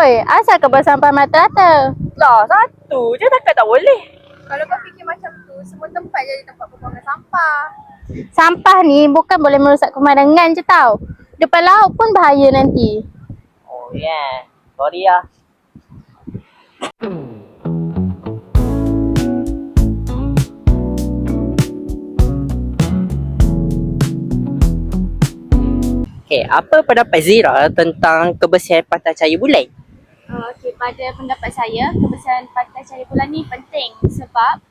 Oi, asal kau buang sampah rata-rata? Lah, satu je takkan tak boleh. Kalau kau fikir macam tu, semua tempat jadi tempat pembuangan sampah. Sampah ni bukan boleh merosak pemandangan je tau. Depan laut pun bahaya nanti. Oh yeah. Sorry lah. Okay, apa pendapat Zira tentang kebersihan pantai Cahaya Bulan? Okey, pada pendapat saya, kebersihan pantai Cahaya Bulan ni penting sebab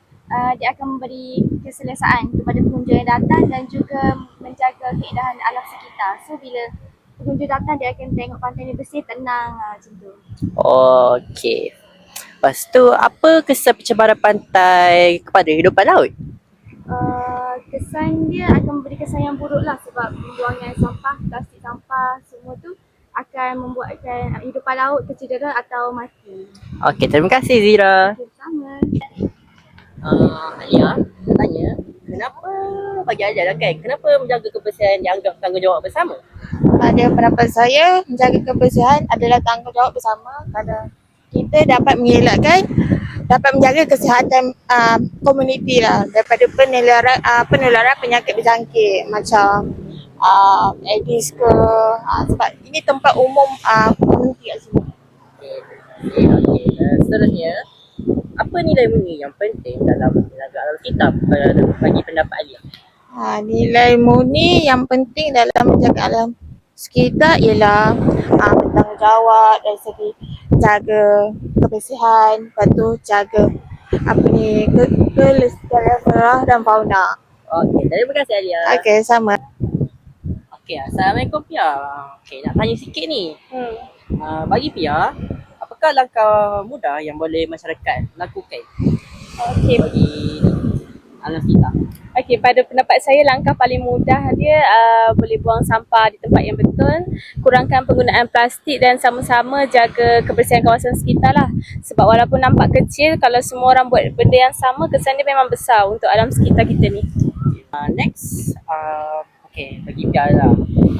dia akan memberi keselesaan kepada pengunjung yang datang dan juga menjaga keindahan alam sekitar. So bila pengunjung datang, dia akan tengok pantai ni bersih, tenang macam tu. Okay. Lepas tu, apa kesan pencemaran pantai kepada hidupan laut? Kesan dia akan memberi kesan yang buruk lah sebab pembuangan sampah, plastik sampah semua tu akan membuatkan hidupan laut tercedera atau mati. Okay, terima kasih Zira. Sama. Alia, tanya, kenapa bagi ajar kan? Kenapa menjaga kebersihan dianggap tanggungjawab bersama? Pada pendapat saya, menjaga kebersihan adalah tanggungjawab bersama kerana kita dapat mengelakkan, dapat menjaga kesihatan komuniti lah daripada penularan penyakit berjangkit macam AIDS ke, sebab ini tempat umum komuniti kat sini. Okay. Seterusnya, apa nilai murni yang penting dalam menjaga alam sekitar bagi pendapat Alia? Nilai murni yang penting dalam menjaga alam sekitar ialah bertanggungjawab dari segi jaga kebersihan, lepas tu jaga kelestarian flora dan fauna. Okay, terima kasih Alia. Okey, sama. Okay, Assalamualaikum Pia. Okay, nak tanya sikit ni. Bagi Pia, apakah langkah mudah yang boleh masyarakat lakukan bagi alam sekitar? Okey, pada pendapat saya langkah paling mudah dia boleh buang sampah di tempat yang betul, kurangkan penggunaan plastik dan sama-sama jaga kebersihan kawasan sekitar lah. Sebab walaupun nampak kecil, kalau semua orang buat benda yang sama, kesan dia memang besar untuk alam sekitar kita ni. Next, bagi Pia lah.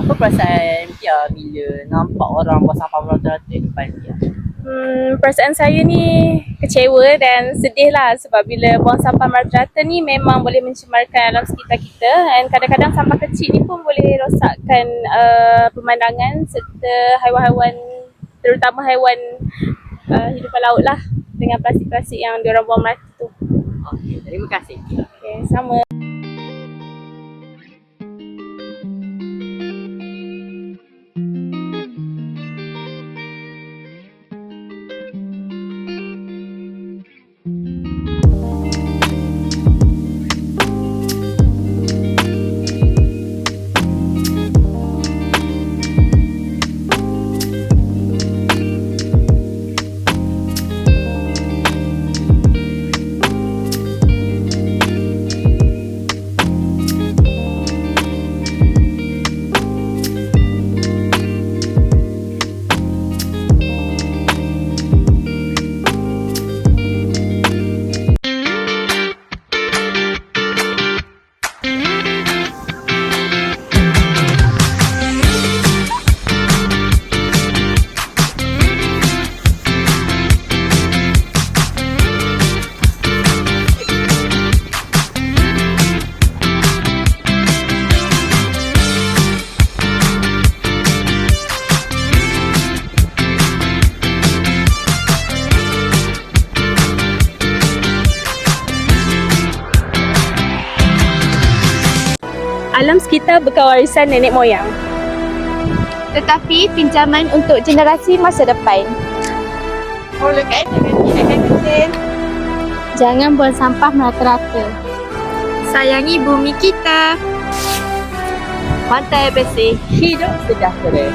Apa perasaan Pia bila nampak orang buang sampah merata-rata di depan Pia? Perasaan saya ni kecewa dan sedih lah sebab bila buang sampah merata-rata ni memang boleh mencemarkan alam sekitar kita, dan kadang-kadang sampah kecil ni pun boleh rosakkan pemandangan serta haiwan-haiwan, terutama haiwan hidupan laut lah dengan plastik-plastik yang diorang buang mati tu. Okay, terima kasih. Okay, sama. Alam sekitar bukan warisan nenek moyang, Tetapi pinjaman untuk generasi masa depan. Mulakan dengan tindakan kecil. Jangan buang sampah merata-rata. Sayangi bumi kita. Pantai bersih, hidup sejahtera.